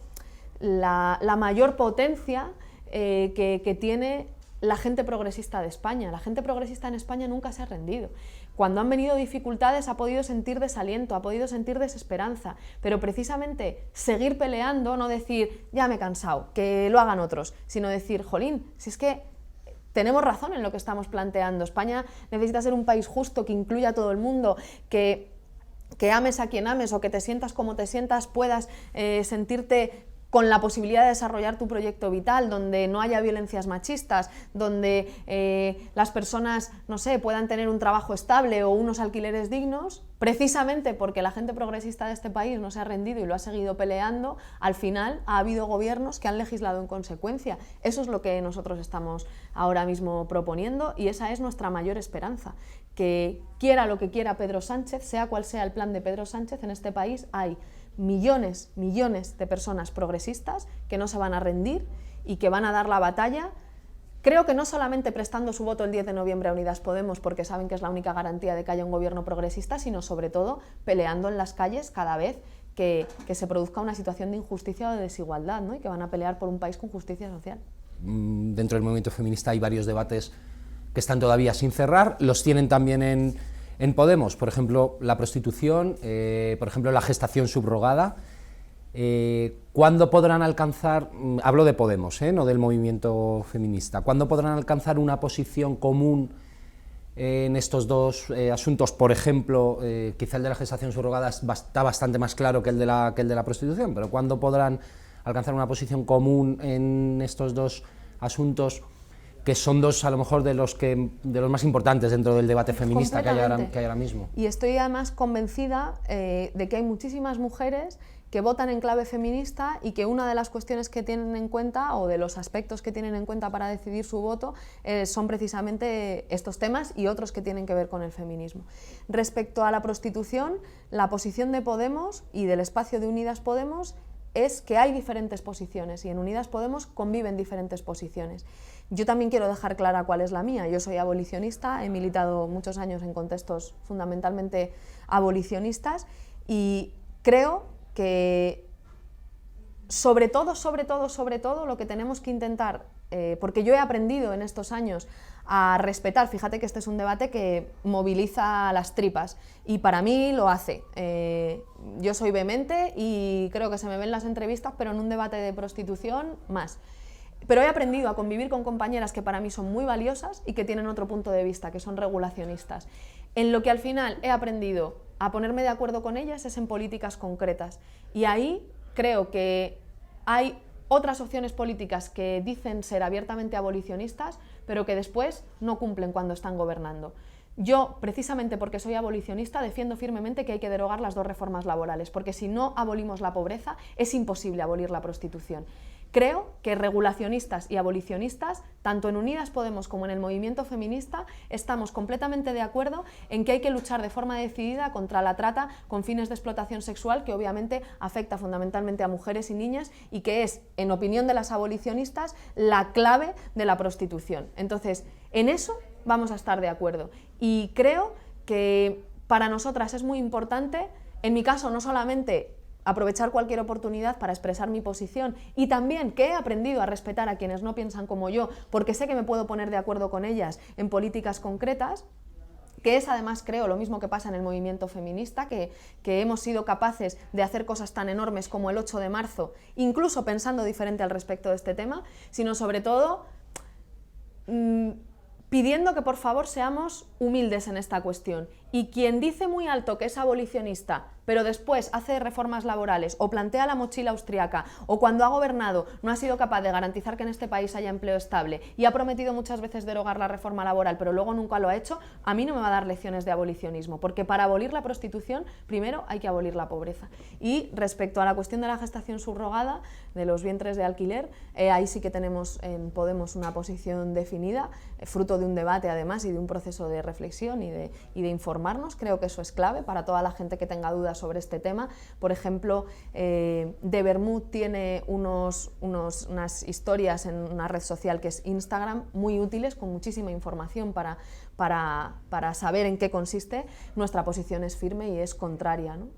la mayor potencia que tiene la gente progresista de España. La gente progresista en España nunca se ha rendido. Cuando han venido dificultades ha podido sentir desaliento, ha podido sentir desesperanza, pero precisamente seguir peleando, no decir, ya me he cansado, que lo hagan otros, sino decir, jolín, si es que tenemos razón en lo que estamos planteando. España necesita ser un país justo, que incluya a todo el mundo, que ames a quien ames o que te sientas como te sientas, puedas sentirte con la posibilidad de desarrollar tu proyecto vital, donde no haya violencias machistas, donde las personas, no sé, puedan tener un trabajo estable o unos alquileres dignos. Precisamente porque la gente progresista de este país no se ha rendido y lo ha seguido peleando, al final ha habido gobiernos que han legislado en consecuencia. Eso es lo que nosotros estamos ahora mismo proponiendo, y esa es nuestra mayor esperanza. Que quiera lo que quiera Pedro Sánchez, sea cual sea el plan de Pedro Sánchez, en este país hay millones de personas progresistas que no se van a rendir y que van a dar la batalla. Creo que no solamente prestando su voto el 10 de noviembre a Unidas Podemos, porque saben que es la única garantía de que haya un gobierno progresista, sino sobre todo peleando en las calles cada vez que se produzca una situación de injusticia o de desigualdad, ¿no? Y que van a pelear por un país con justicia social. Dentro del movimiento feminista hay varios debates que están todavía sin cerrar, los tienen también en Podemos, por ejemplo, la prostitución, por ejemplo, la gestación subrogada. ¿Cuándo podrán alcanzar, hablo de Podemos, no del movimiento feminista, cuándo podrán alcanzar una posición común en estos dos asuntos? Por ejemplo, quizá el de la gestación subrogada está bastante más claro que el de la prostitución, pero ¿cuándo podrán alcanzar una posición común en estos dos asuntos, que son dos, a lo mejor, de los más importantes dentro del debate feminista que hay ahora mismo? Y estoy además convencida de que hay muchísimas mujeres que votan en clave feminista y que una de las cuestiones que tienen en cuenta, o de los aspectos que tienen en cuenta para decidir su voto, son precisamente estos temas y otros que tienen que ver con el feminismo. Respecto a la prostitución, la posición de Podemos y del espacio de Unidas Podemos es que hay diferentes posiciones, y en Unidas Podemos conviven diferentes posiciones. Yo también quiero dejar clara cuál es la mía. Yo soy abolicionista, he militado muchos años en contextos fundamentalmente abolicionistas, y creo que sobre todo lo que tenemos que intentar, porque yo he aprendido en estos años a respetar, fíjate que este es un debate que moviliza las tripas, y para mí lo hace. Yo soy vehemente y creo que se me ven las entrevistas, pero en un debate de prostitución más. Pero he aprendido a convivir con compañeras que para mí son muy valiosas y que tienen otro punto de vista, que son regulacionistas. En lo que al final he aprendido a ponerme de acuerdo con ellas es en políticas concretas. Y ahí creo que hay otras opciones políticas que dicen ser abiertamente abolicionistas, pero que después no cumplen cuando están gobernando. Yo, precisamente porque soy abolicionista, defiendo firmemente que hay que derogar las dos reformas laborales, porque si no abolimos la pobreza, es imposible abolir la prostitución. Creo que regulacionistas y abolicionistas, tanto en Unidas Podemos como en el movimiento feminista, estamos completamente de acuerdo en que hay que luchar de forma decidida contra la trata con fines de explotación sexual, que obviamente afecta fundamentalmente a mujeres y niñas, y que es, en opinión de las abolicionistas, la clave de la prostitución. Entonces, en eso vamos a estar de acuerdo. Y creo que para nosotras es muy importante, en mi caso, no solamente aprovechar cualquier oportunidad para expresar mi posición, y también que he aprendido a respetar a quienes no piensan como yo, porque sé que me puedo poner de acuerdo con ellas en políticas concretas. que es además, creo, lo mismo que pasa en el movimiento feminista, que hemos sido capaces de hacer cosas tan enormes como el 8 de marzo, incluso pensando diferente al respecto de este tema, sino sobre todo pidiendo que por favor seamos humildes en esta cuestión. Y quien dice muy alto que es abolicionista, pero después hace reformas laborales o plantea la mochila austriaca, o cuando ha gobernado no ha sido capaz de garantizar que en este país haya empleo estable y ha prometido muchas veces derogar la reforma laboral, pero luego nunca lo ha hecho, a mí no me va a dar lecciones de abolicionismo, porque para abolir la prostitución primero hay que abolir la pobreza. Y respecto a la cuestión de la gestación subrogada, de los vientres de alquiler, ahí sí que tenemos en Podemos una posición definida, fruto de un debate además y de un proceso de reflexión y de informarnos. Creo que eso es clave para toda la gente que tenga dudas sobre este tema. Por ejemplo, De Bermud tiene unas historias en una red social que es Instagram, muy útiles, con muchísima información para saber en qué consiste. Nuestra posición es firme y es contraria, ¿no?